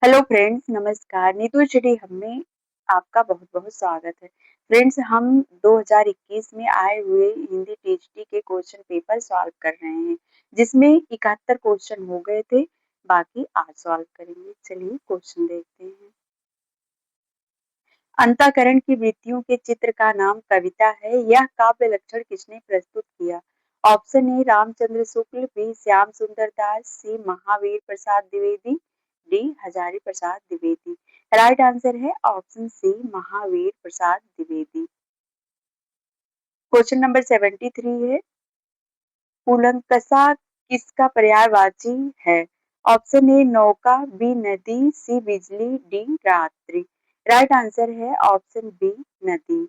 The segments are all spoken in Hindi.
हेलो फ्रेंड्स, नमस्कार। नीतू स्टडी हब में आपका बहुत-बहुत स्वागत है। फ्रेंड्स, हम 2021 में आए हुए हिंदी टीएचटी के क्वेश्चन पेपर सॉल्व कर रहे हैं, जिसमें 71 क्वेश्चन हो गए थे, बाकी आज सॉल्व करेंगे। चलिए क्वेश्चन देखते हैं। अंतःकरण की वृत्तियों के चित्र का नाम कविता है। यह काव्य लक्षण किसने प्रस्तुत किया? Option A Ramchandra Shukla, B Shyam Sundar Das, C Mahavir Prasad Dwivedi, D Hazari Prasad Dwivedi. Right answer है option C Mahavir Prasad Dwivedi. Question number 73 है, कूलंकषा किसका पर्यायवाची है? ऑप्शन ए नौका, बी नदी, सी बिजली, डी रात्रि। राइट आंसर है ऑप्शन बी नदी।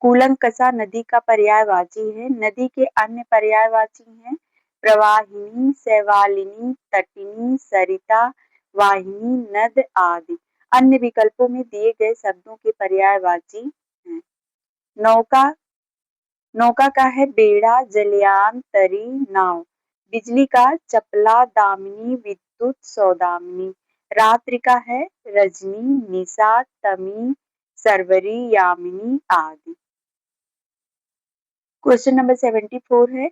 कूलंकषा नदी का पर्यायवाची है। नदी के अन्य पर्यायवाची हैं प्रवाहिनी, शैवालिनी, तटिनी, सरिता, वाहिनी, नद आदि। अन्य विकल्पों में दिए गए शब्दों के पर्यायवाची हैं। नौका, नौका का है बेड़ा, जलयान, तरी, नाव। बिजली का चपला, दामिनी, विद्युत, सौदामिनी। रात्रि का है रजनी, निशा, तमी, सरवरी, यामिनी आदि। क्वेश्चन नंबर 74 है,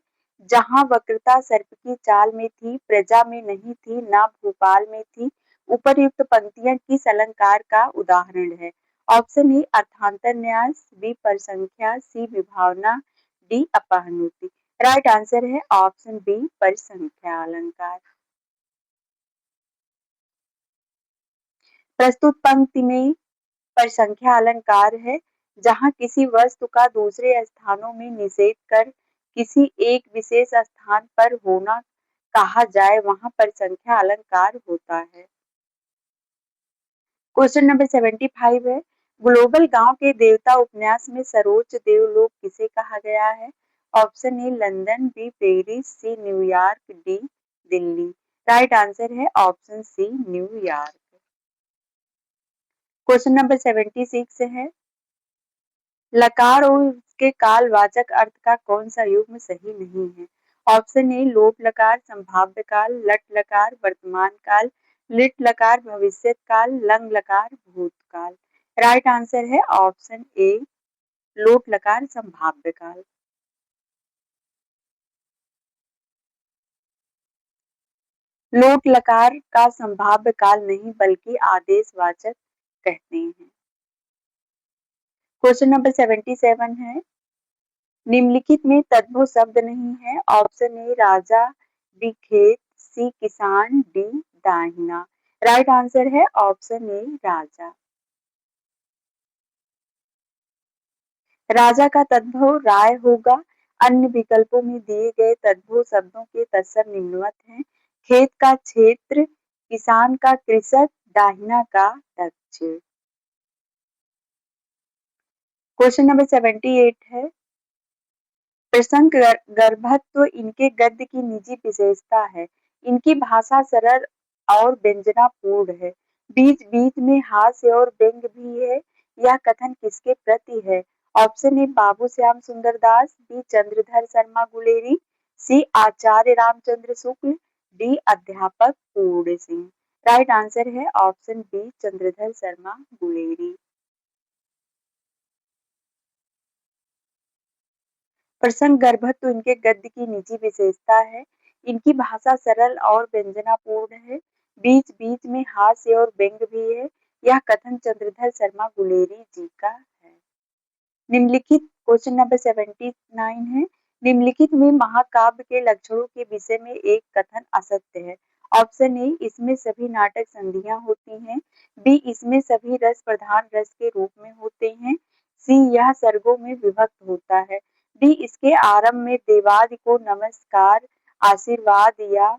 जहां वक्रता सर्प की चाल में थी, प्रजा में नहीं थी, ना भोपाल में थी, उपर्युक्त पंक्तियां किस अलंकार का उदाहरण है? ऑप्शन ए अर्थांतर न्यास, बी परिसंख्या, सी विभावना, डी अपहनुति। राइट आंसर है ऑप्शन बी परिसंख्या अलंकार। प्रस्तुत पंक्ति में परिसंख्या अलंकार है। जहां किसी वस्तु का दूसरे स्थानों में निषेध कर किसी एक विशेष स्थान पर होना कहा जाए, वहां परिसंख्या अलंकार होता है। क्वेश्चन नंबर 75 है, ग्लोबल गांव के देवता उपन्यास में सर्वोच्च देवलोक किसे कहा गया है? Option A London, B Paris, C New York, D Delhi. Right answer है option C New York. Question number 76 है, लकार और उसके कालवाचक अर्थ का कौन सा युग्म सही नहीं है? ऑप्शन ए लोप लकार, संभाव्य काल, लट लकार, वर्तमान काल, लिट लकार, भविष्यत काल, लंग लकार, भूतकाल। राइट आंसर है ऑप्शन ए लोट लकार, संभाव्य काल। लोट लकार का संभाव्य काल नहीं बल्कि आदेशवाचक कहते हैं। क्वेश्चन नंबर 77 है, निम्नलिखित में तद्भव शब्द नहीं है। ऑप्शन ए राजा, बी खेत, सी किसान, डी दाहिना। राइट आंसर है ऑप्शन ए राजा। राजा का तद्भव राय होगा। अन्य विकल्पों में दिए गए तद्भव शब्दों के तत्सम निम्नवत हैं। खेत का क्षेत्र, किसान का कृषक, दाहिना का दक्ष। क्वेश्चन नंबर 78 है, प्रसंग गर्भत्व इनके गद्य की निजी विशेषता है। इनकी भाषा सरल और व्यंजनापूर्ण है। बीच बीच में हास्य और व्यंग भी है। यह कथन किसके प्रति है? ऑप्शन ए बाबू श्याम सुंदर दास, बी चंद्रधर शर्मा गुलेरी, सी आचार्य रामचंद्र शुक्ल, डी अध्यापक पूर्ण सिंह। राइट आंसर है ऑप्शन बी चंद्रधर शर्मा गुलेरी। प्रसंग गर्भत्व इनके गद्य की निजी विशेषता है। इनकी भाषा सरल और व्यंजनापूर्ण है। बीच बीच में हास्य और व्यंग भी है। यह कथन चंद्रधर शर्मा गुलेरी जी का है। निम्नलिखित क्वेश्चन नंबर 79 है, निम्नलिखित में महाकाव्य के लक्षणों के विषय में एक कथन असत्य है। ऑप्शन ए इसमें सभी नाटक संधियां होती हैं, बी इसमें सभी रस प्रधान रस के रूप में होते हैं, सी यह सर्गों में विभक्त होता है, डी इसके आरंभ में देवादि को नमस्कार, आशीर्वाद या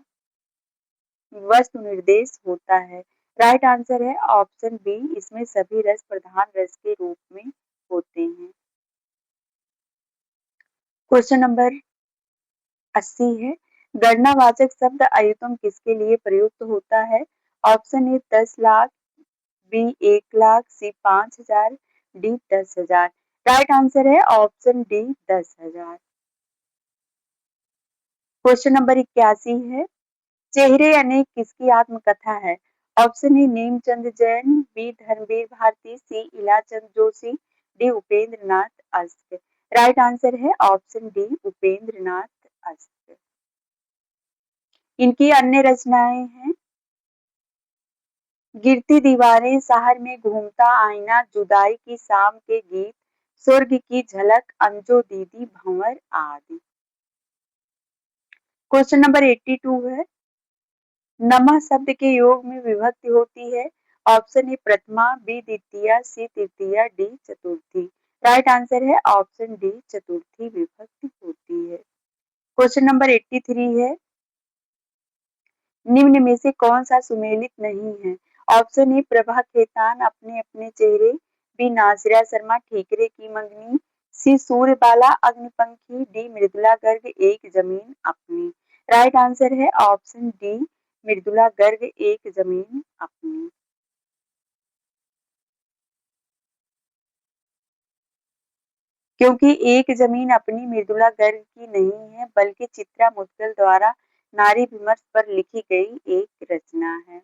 वस्तु निर्देश होता है। राइट आंसर है ऑप्शन बी इसमें सभी रस प्रधान रस के रूप में होते हैं। क्वेश्चन नंबर 80 है, गणनावाचक शब्द अयुतम किसके लिए प्रयुक्त होता है? Option A 10 lakh, B 1 lakh, C 5,000, D 10,000। Right answer है ऑप्शन डी 10,000। क्वेश्चन नंबर 81 है, चेहरे अनेक किसकी आत्मकथा है? Option A Nemchand Jain, B Dharmveer Bharati, C Ilachand Joshi, D Upendra Nath Ashk. Right answer है ऑप्शन डी उपेंद्र नाथ अस्त। इनकी अन्य रचनाएं हैं गिरती दीवारें, शहर में घूमता आईना, जुदाई की शाम के गीत, स्वर्ग की झलक, अंजो दीदी भंवर आदि। क्वेश्चन नंबर 82 है नमः शब्द के योग में विभक्ति होती है। ऑप्शन ए प्रथमा, बी द्वितीया, सी तृतीया, डी चतुर्थी। राइट आंसर है ऑप्शन डी चतुर्थी विभक्ति होती है। क्वेश्चन नंबर 83 है निम्न में से कौन सा सुमेलित नहीं है? ऑप्शन ए प्रभा खेतान अपने अपने चेहरे, बी नासिरा शर्मा ठीकरे की मंगनी, सी सूर्यबाला अग्निपंखी, डी मृदुला गर्ग एक जमीन अपनी। राइट आंसर है ऑप्शन डी मृदुला गर्ग एक जमीन अपनी। क्योंकि एक जमीन अपनी मृदुला गर्ग की नहीं है बल्कि चित्रा मुद्गल द्वारा नारी विमर्श पर लिखी गई एक रचना है।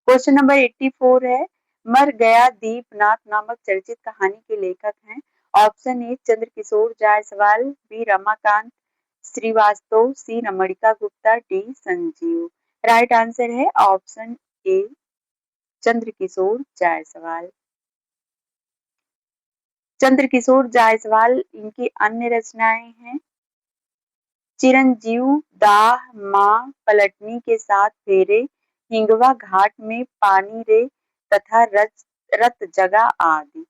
क्वेश्चन नंबर 84 है मर गया दीपनाथ नामक चर्चित कहानी के लेखक हैं। Option A Chandrakishore Jaiswal, B Ramakant Srivastava, C Ramnika Gupta, D Sanjeev. Right answer है ऑप्शन ए चंद्रकिशोर जायसवाल। चंद्रकिशोर जायसवाल इनकी अन्य रचनाएं हैं चिरंजीव, दाह, मां, पलटनी के साथ फेरे, हिंगवा घाट में पानी रे तथा रत जगा आदि।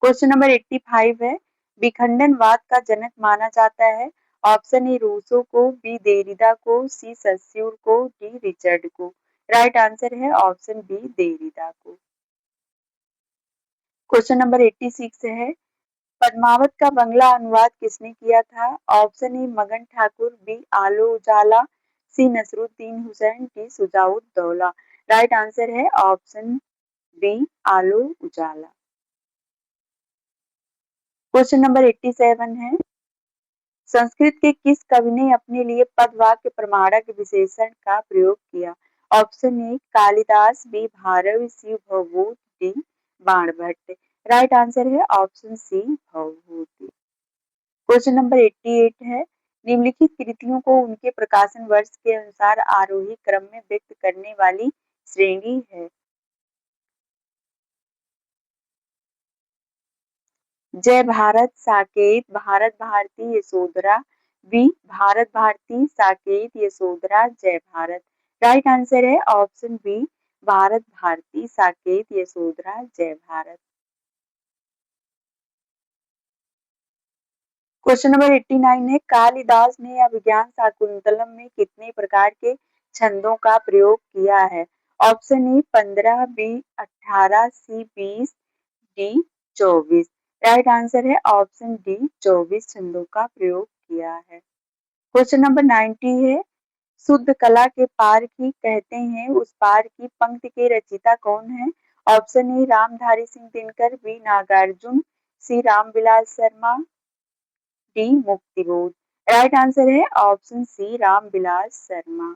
क्वेश्चन नंबर 85 है विखंडनवाद का जनक माना जाता है। ऑप्शन ए रूसो को, बी देरिदा को, सी सस्यूर को, डी रिचर्ड को। राइट आंसर है ऑप्शन बी देरिदा को। क्वेश्चन नंबर 86 है पद्मावत का बंगला अनुवाद किसने किया था? Option A Magan Thakur, B Alo Ujala, C Nasiruddin Hussain, D Shujauddaula. Right answer है option B Alo Ujala. Question number 87 है संस्कृत के किस कवि ने अपने लिए पद वाक्य प्रमाणक विशेषण का प्रयोग किया? Option A Kalidas, B Bharavi, C Bhavabhut, D Banabhatta. Right answer है option C Bhavabhuti. Question number 88 है निम्नलिखित कृतियों को उनके प्रकाशन वर्ष के अनुसार आरोही क्रम में व्यक्त करने वाली श्रेणी है। जय भारत, साकेत, भारत भारती, यशोधरा, बी भारत भारती, साकेत, यशोधरा, जय भारत। राइट आंसर है ऑप्शन बी भारत भारती, साकेत, यशोधरा, जय भारत। क्वेश्चन नंबर 89 है कालिदास ने अभिज्ञान शाकुंतलम में कितने प्रकार के छंदों का प्रयोग किया है? Option A 15, B 18, C 20, D 24। Right answer है ऑप्शन डी 24 छंदों का प्रयोग किया है। क्वेश्चन नंबर 90 है शुद्ध कला के पार की कहते हैं उस पार की पंक्ति के रचयिता कौन है? Option A Ramdhari Singh Dinkar, B Nagarjun, C Ramvilas Sharma, D Muktibodh. Right answer है option C Ramvilas Sharma.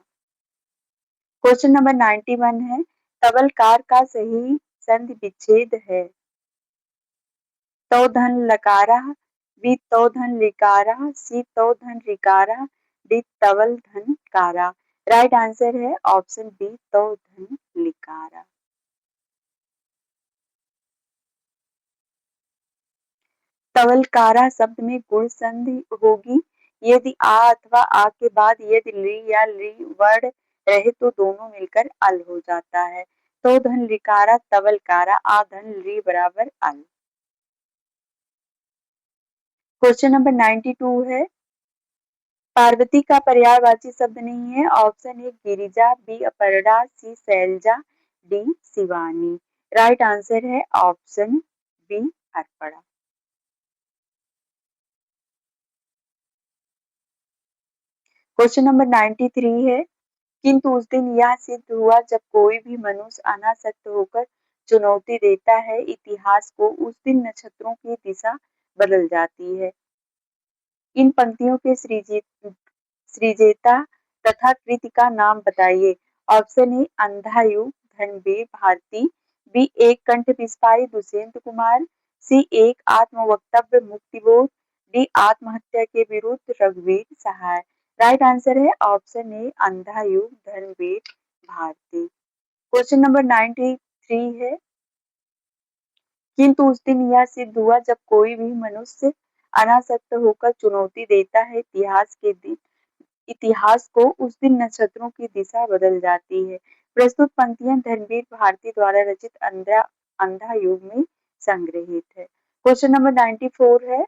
Question number 91 है तवलकार का सही संधि विच्छेद है। तो धन लकारा, बी तो धन लिकारा, सी तो धन रिकारा, डी तवल धन कारा। राइट आंसर है ऑप्शन बी तो धन लिकारा। तवलकारा शब्द में गुण संधि होगी यदि आ अथवा आ के बाद यदि ली या ली वर्ण रहे तो दोनों मिलकर अल हो जाता है। तो धन लिकारा तवलकारा आ धन ली बराबर अल। क्वेश्चन नंबर 92 है पार्वती का पर्यायवाची शब्द नहीं है। Option A Girija, B Aparna, C Shailaja, D Shivani. Right answer है option B Arpana. Question number 93 है किंतु उस दिन यह सिद्ध हुआ जब कोई भी मनुष्य अनासक्त होकर चुनौती देता है इतिहास को उस दिन नक्षत्रों की दिशा बदल जाती है। इन पंक्तियों के सृजेता तथा कृति का नाम बताइए। Option A Andhayug Dhanvir Bharati, B Ek Kanth बिस्वाई Dushyant Kumar, सी एक आत्मवक्तव्य मुक्तिबोध, डी आत्महत्या के विरुद्ध रघुवीर सहाय। राइट आंसर है option A Andhayug Dhanvir Bharati. Question number 93 है, किंतु उस दिन यह सिद्ध हुआ जब कोई भी मनुष्य अनासक्त होकर चुनौती देता है इतिहास को, उस दिन नक्षत्रों की दिशा बदल जाती है। प्रस्तुत पंक्तियां धनवीर भारती द्वारा रचित अंधा युग में संग्रहित है। क्वेश्चन नंबर 94 है,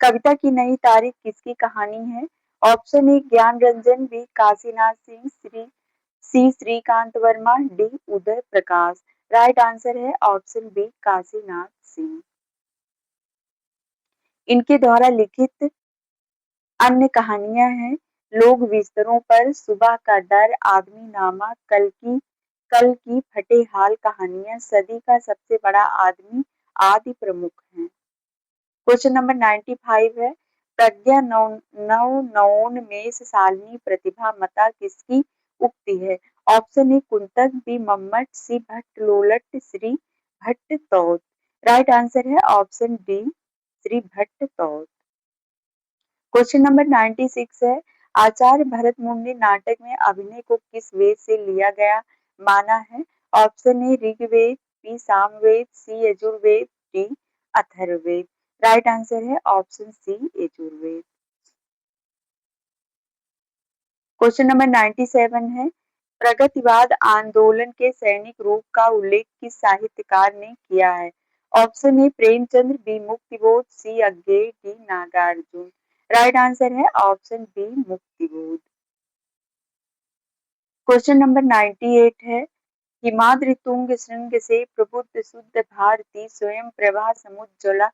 कविता की नई तारीख किसकी कहानी है। ऑप्शन ए ज्ञान रंजन, बी काशीनाथ सिंह, सी Shrikant Verma, D Uday Prakash. Right answer है ऑप्शन बी काशीनाथ सिंह। इनके द्वारा लिखित अन्य कहानियां हैं लोग बिस्तरों पर, सुबह का डर, आदमी नामा, कल की फटे हाल कहानियां, सदी का सबसे बड़ा आदमी आदि प्रमुख हैं। क्वेश्चन नंबर 95 है, प्रज्ञा नव मेष शालिनी प्रतिभा मता किसकी उक्ति है। Option A Kuntak, B Mammat, C Bhatt Lollat, Shri Bhatt Tot. Right answer है option D Shri Bhatt Tot. Question number 96 है, आचार्य भरत मुनि नाटक में अभिनय को किस वेद से लिया गया माना है। Option A Rigveda, B Samaveda, C Yajurveda, D Atharvaveda. Right answer है option C Yajurveda. Question number 97 है, प्रगतिवाद आंदोलन के सैनिक रूप का उल्लेख किस साहित्यकार ने किया है। Option A Premchandra, B Muktibodh, C Agyeya, D Nagarjun. Right answer है option B Muktibodh. Question number 98 है, हिमाद्रि तुंग श्रृंग से प्रबुद्ध शुद्ध भारती स्वयं प्रभा समुज्ज्वला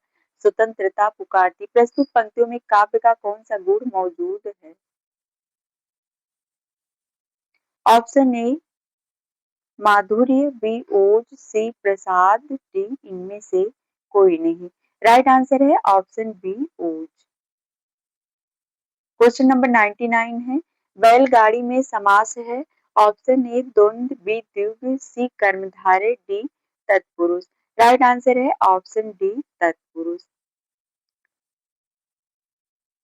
स्वतंत्रता पुकारती। प्रस्तुत पंक्तियों में काव्य का कौन सा गुण मौजूद है। ऑप्शन ए माधुर्य, बी ओज, सी प्रसाद, डी इनमें से कोई नहीं। राइट आंसर है ऑप्शन बी ओज। क्वेश्चन नंबर 99 है, बैलगाड़ी में समास है। ऑप्शन ए द्वंद्व, बी द्विगु, सी कर्मधारय, डी तत्पुरुष। राइट आंसर है ऑप्शन डी तत्पुरुष।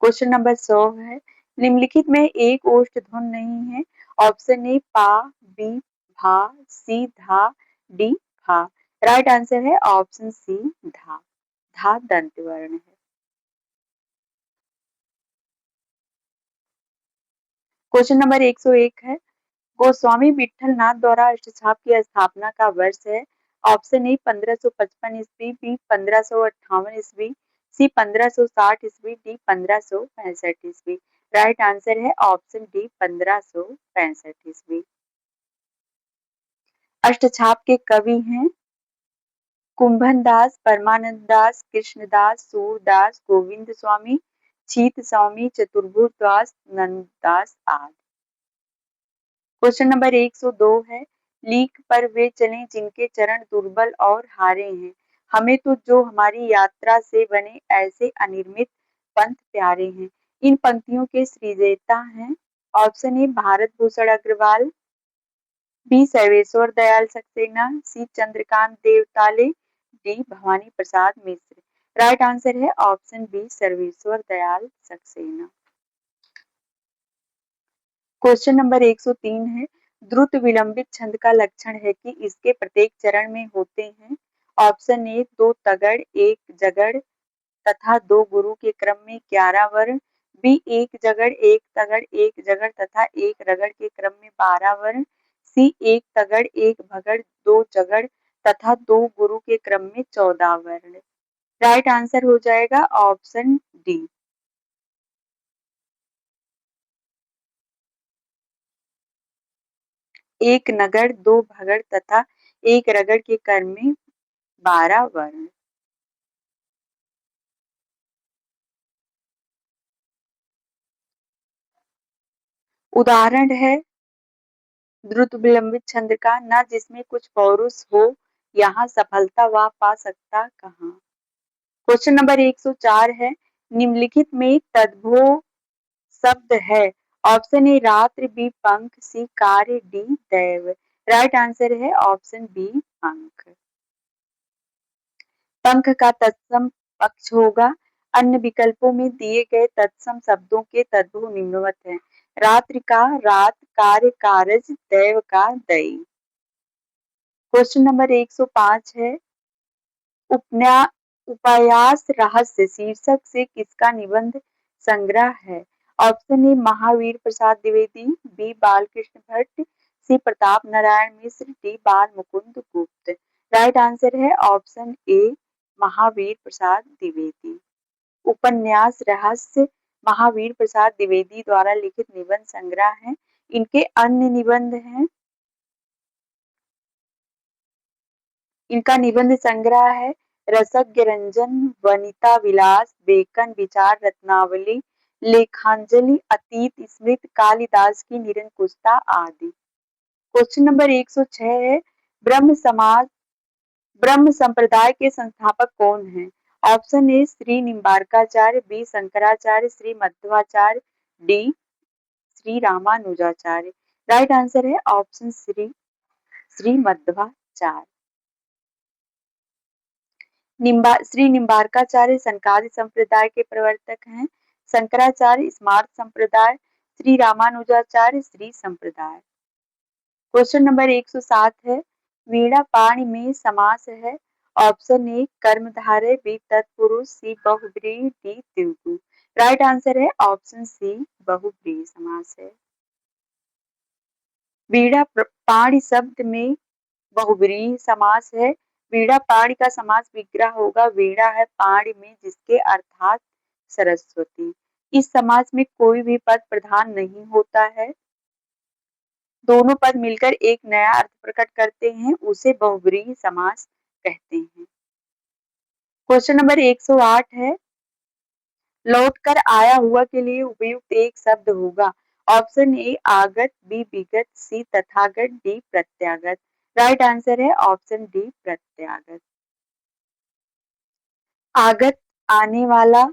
क्वेश्चन नंबर 100 है, निम्नलिखित में एक ओष्ठ ध्वनि नहीं है। ऑप्शन ए पा, बी भा, सी धा, डी फा। राइट आंसर है ऑप्शन सी धा। धा दंत वर्ण है। क्वेश्चन नंबर 101 है, गोस्वामी विठल नाथ द्वारा अष्टछाप की स्थापना का वर्ष है। ऑप्शन ए 1555 ईस्वी, बी 1558 ईस्वी, सी 1560 ईस्वी, डी 1565 ईस्वी। राइट आंसर है ऑप्शन डी 1565 ईस्वी। अष्टछाप के कवि हैं कुंभन दास, परमानंद दास, कृष्णदास, सूरदास, गोविंद स्वामी, छीत स्वामी, चतुर्भुज दास, नंददास आदि। क्वेश्चन नंबर 102 है, लीक पर वे चले जिनके चरण दुर्बल और हारे हैं, हमें तो जो हमारी यात्रा से बने ऐसे अनिर्मित पंथ प्यारे हैं। इन पंक्तियों के सृजयिता हैं। Option A Bharat Bhushan Agrawal, B Sarveshwar Dayal Saxena, C Chandrakant Devtale, D Bhawani Prasad Mishra. Right answer है option B Sarveshwar Dayal Saxena. Question number 103 है, द्रुत विलंबित छंद का लक्षण है कि इसके प्रत्येक चरण में होते हैं। ऑप्शन ए 2 तगड़, 1 जगड़ तथा 2 गुरु के क्रम में 11 वर्ण, बी 1 जगड़, 1 तगड़, 1 जगड़ तथा 1 रगड़ के क्रम में 12 वर्ण, सी 1 तगड़, 1 भगड़, 2 जगड़ तथा 2 गुरु के क्रम में 14 वर्ण। राइट आंसर हो जाएगा ऑप्शन डी। एक नगड़, 2 भगड़ तथा 1 रगड़ के क्रम में 12 वर्ण। उदाहरण है द्रुत विलंबित छंद का, न जिसमें कुछ पौरुष हो यहाँ सफलता वह पा सकता कहाँ। क्वेश्चन नंबर 104 है, निम्नलिखित में तद्भव शब्द है। ऑप्शन ए रात्रि, बी पंख, सी कार्य, डी दैव। राइट आंसर है ऑप्शन बी पंख। पंख का तत्सम पक्ष होगा। अन्य विकल्पों में दिए गए तत्सम शब्दों के तद्भव निम्नवत हैं। रात्रि का रात, कार्य कारज, दैव का दैव। क्वेश्चन नंबर 105 है, उपन्या उपन्यास रहस्य शीर्षक से किसका निबंध संग्रह है? Option A Mahavir Prasad Dwivedi, B Balkrishna Bhatt, C Pratap Narayan Mishra, D Bal Mukund Gupta. Right answer है ऑप्शन ए महावीर प्रसाद द्विवेदी। उपन्यास रहस्य महावीर प्रसाद द्विवेदी द्वारा लिखित निबंध संग्रह है। इनके अन्य निबंध हैं, इनका निबंध संग्रह है रसज्ञ रंजन, वनिता विलास, बेकन विचार रत्नावली, लेखांजलि, अतीत स्मृत, कालिदास की निरंकुशता आदि। क्वेश्चन नंबर 106 है, ब्रह्म संप्रदाय के संस्थापक कौन हैं? Option A Shri Nimbarkacharya, B Shankaracharya, Shri Madhvacharya, D Shri Ramanujacharya. Right answer है ऑप्शन श्री मध्वाचार्य। श्री निम्बार्काचार्य संकादि संप्रदाय के प्रवर्तक हैं। शंकराचार्य स्मार्त संप्रदाय, श्री रामानुजाचार्य श्री संप्रदाय। क्वेश्चन नंबर 107 है, वीणा पाणी में समास है। ऑप्शन ए कर्मधारय, बी तत्पुरुष, सी बहुब्रीहि, डी द्विगु। राइट आंसर है ऑप्शन सी बहुब्रीहि समास है। वीणा पाणी शब्द में बहुब्रीहि समास है। वीणा पाणी का समास विग्रह होगा। वीणा है पाणी में जिसके अर्थात सरस्वती। इस समास में कोई भी पद प्रधान नहीं होता है। दोनों पद मिलकर एक नया अर्थ प्रकट करते हैं, उसे बहुब्रीहि समास कहते हैं। क्वेश्चन नंबर 108 है, लौटकर आया हुआ के लिए उपयुक्त एक शब्द होगा। ऑप्शन ए आगत, बी विगत, सी तथागत, डी प्रत्यागत। राइट आंसर है ऑप्शन डी प्रत्यागत। आगत आने वाला,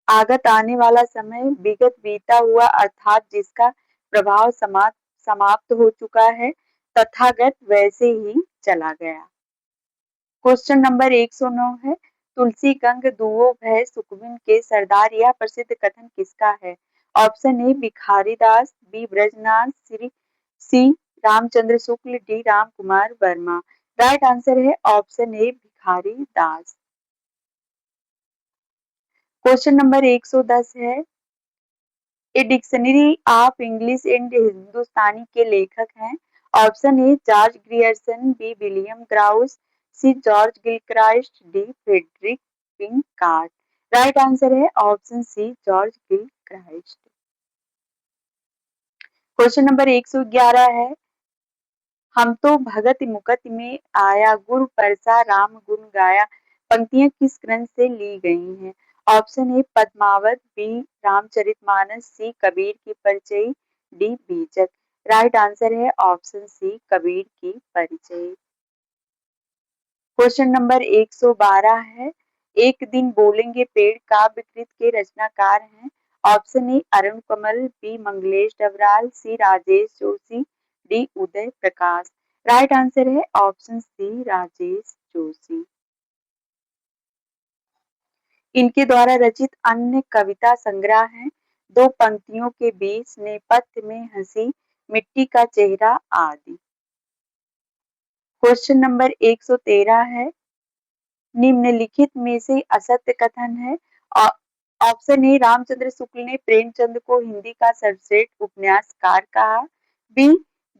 आगत आने वाला समय, विगत बीता हुआ अर्थात जिसका प्रभाव समाप्त हो चुका है, तथागत वैसे ही चला गया। क्वेश्चन नंबर 109 है, तुलसी गंग दुओ भय सुखबिन के सरदार, यह प्रसिद्ध कथन किसका है? Option A Bhikhari Das, B Brajnath, C Ramchandra Shukla, D Ram Kumar Verma. Right answer है option A Bhikhari Das. Question number 110 है, a dictionary of English and Hindustani के लेखक हैं। Option A George Grierson, B William Growse, C George Gilchrist, D Frederick Pincott. Right answer है option C George Gilchrist. Question number 111 है, हम तो भगत मुकत में आया, गुरु परसा राम गुण गाया, पंक्तियां किस ग्रंथ से ली गई हैं? Option A Padmavat, B Ramcharitmanas, C Kabir की Parichayi, D Bijak. Right answer है ऑप्शन सी कबीर की परिचयी। क्वेश्चन नंबर 112 है, एक दिन बोलेंगे पेड़ काव्यकृत के रचनाकार हैं। Option A Arun Kamal, B Manglesh Dabral, C Rajesh Joshi, D Uday Prakash. Right answer है ऑप्शन सी राजेश जोशी। इनके द्वारा रचित अन्य कविता संग्रह हैं, दो पंक्तियों के बीच, नेपथ्य में हंसी, मिट्टी का चेहरा आदि। क्वेश्चन नंबर 113 है, निम्नलिखित में से असत्य कथन है। ऑप्शन ए रामचंद्र शुक्ल ने प्रेमचंद को हिंदी का सर्वश्रेष्ठ उपन्यासकार कहा, बी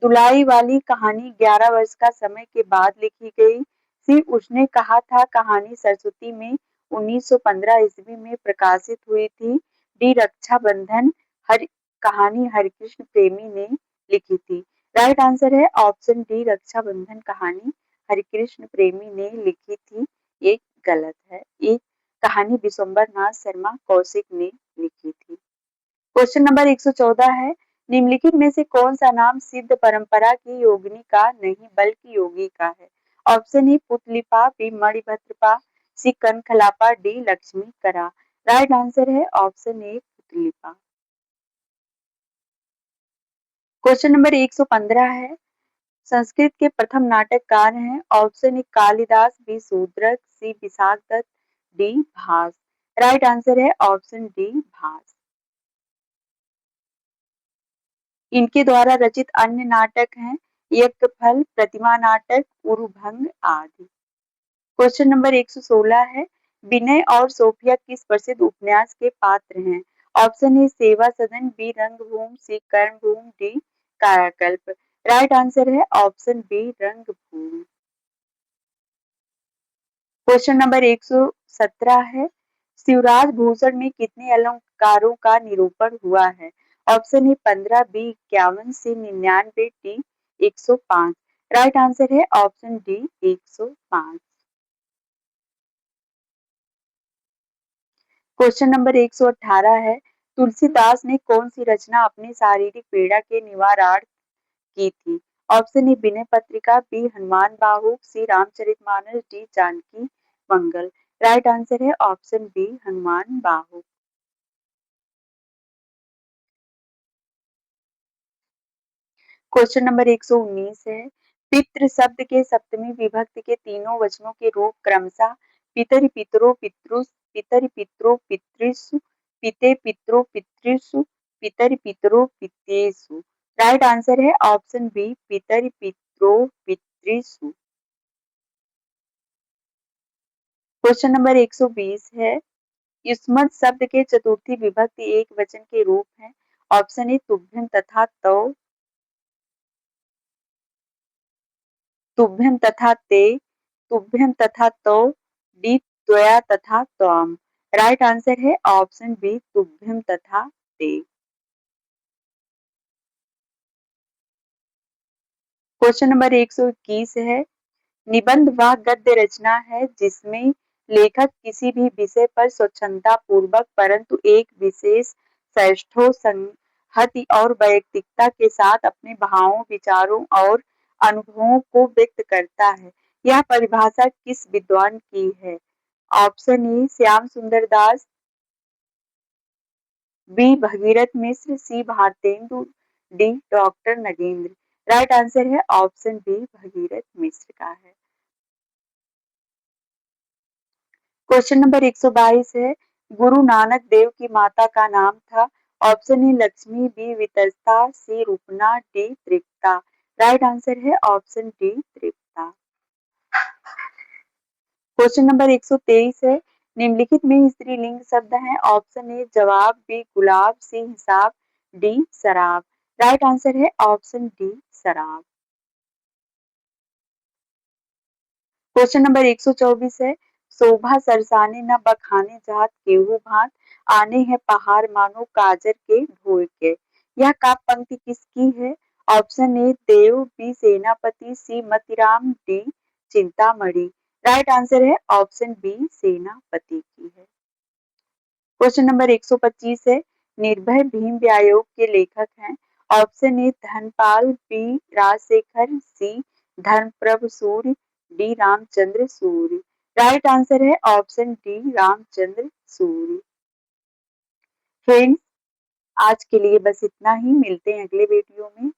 दुलाई वाली कहानी 11 वर्ष का समय के बाद लिखी गई, सी उसने कहा था कहानी सरस्वती में 1915 ईस्वी में प्रकाशित हुई थी, डी रक्षाबंधन कहानी हरिकृष्ण प्रेमी ने लिखी थी। राइट आंसर है ऑप्शन डी रक्षाबंधन कहानी हरिकृष्ण प्रेमी ने लिखी थी। ये गलत है, ये कहानी विशंबर नाथ शर्मा कौशिक ने लिखी थी। क्वेश्चन नंबर 114 है, निम्नलिखित में से कौन सा नाम सिद्ध परंपरा की योगिनी का नहीं बल्कि योगी का है? Option A Putalipa, B Manibhadrapa, C Kankhalapa, D Lakshmi Kara. Right answer है option A Putalipa. Question number 115 है, संस्कृत के प्रथम नाटककार हैं। Option A Kalidas, B Shudrak, C Vishakh Datt, D Bhas. Right answer है ऑप्शन डी भास। इनके द्वारा रचित अन्य नाटक हैं यज्ञफल, प्रतिमा नाटक, उरुभंग आदि। क्वेश्चन नंबर 116 है, विनय और सोफिया किस प्रसिद्ध उपन्यास के पात्र हैं? ऑप्शन ए सेवा सदन, बी रंगभूमि, सी कर्मभूमि, डी कायाकल्प। राइट आंसर है ऑप्शन बी रंगभूमि। क्वेश्चन नंबर 117 है, शिवराज भूषण में कितने अलंकारों का निरूपण हुआ है? Option A 15, B 51, C 99, D 105। Right answer है ऑप्शन डी 105। क्वेश्चन नंबर 118 है, तुलसीदास ने कौन सी रचना अपनी शारीरिक पीड़ा के निवारणार्थ की थी? Option A Vinay Patrika, B Hanuman Bahu, C Ramcharitmanas, D Janaki Mangal. Right answer है ऑप्शन बी हनुमान बाहु। क्वेश्चन नंबर 119 है, पितृ शब्द के सप्तमी विभक्ति के तीनों वचनों के रूप क्रमशः पितरि पितरो पितृस, पितरि पितरो पितृसु, पिते पितरो पितृसु, पितरि पितरो पितेषु। राइट आंसर है ऑप्शन बी पितरि पितरो पितृसु। क्वेश्चन नंबर 120 है, युष्मत् शब्द के चतुर्थी विभक्ति एक वचन के रूप हैं। ऑप्शन ए तुभ्यं तथा तौ, तुभ्यं तथा ते, तुभ्यं तथा तौ, डी त्वया तथा त्वाम। राइट आंसर है ऑप्शन बी तुभ्यं तथा ते। क्वेश्चन नंबर 121 है, निबंध वह गद्य रचना है जिसमें लेखक किसी भी विषय पर स्वच्छंदता पूर्वक परंतु एक विशेष श्रेष्ठों संहति और वैयक्तिकता के साथ अपने भावों, विचारों और अनुभवों को व्यक्त करता है। यह परिभाषा किस विद्वान की है? Option A Shyam Sundar Das, B Bhagirath Mishra, C Bharatendu, D doctor Nagendra. Right answer है ऑप्शन बी भगीरथ मिश्र का है। क्वेश्चन नंबर 122 है, गुरु नानक देव की माता का नाम था। Option A Lakshmi, B Vitasta, C Rupna, D Tripta. Right answer है option D Tripta. Question number 123 है, निम्नलिखित में स्त्रीलिंग शब्द हैं। ऑप्शन ए जवाब, बी गुलाब, सी हिसाब, डी शराब। राइट आंसर है ऑप्शन डी शराब। क्वेश्चन नंबर 124 है, शोभा सरसाने न बखाने जात केहू भांत, आने हैं पहाड़ मानो काजर के ढोल के। यह काव्य पंक्ति किसकी है? ऑप्शन ए Dev, B Senapati, C Matiram, D Chintamani. Right answer है ऑप्शन बी सेनापति की है। क्वेश्चन नंबर 125 है, निर्भय भीम व्यायोग के लेखक हैं। Option A Dhanpal, B Rajshekhar, C Dharmaprabh Suri, D Ramchandra Suri. Right answer है option D Ramchandra Suri. Friends, आज के लिए बस इतना ही, मिलते हैं अगले वीडियो में।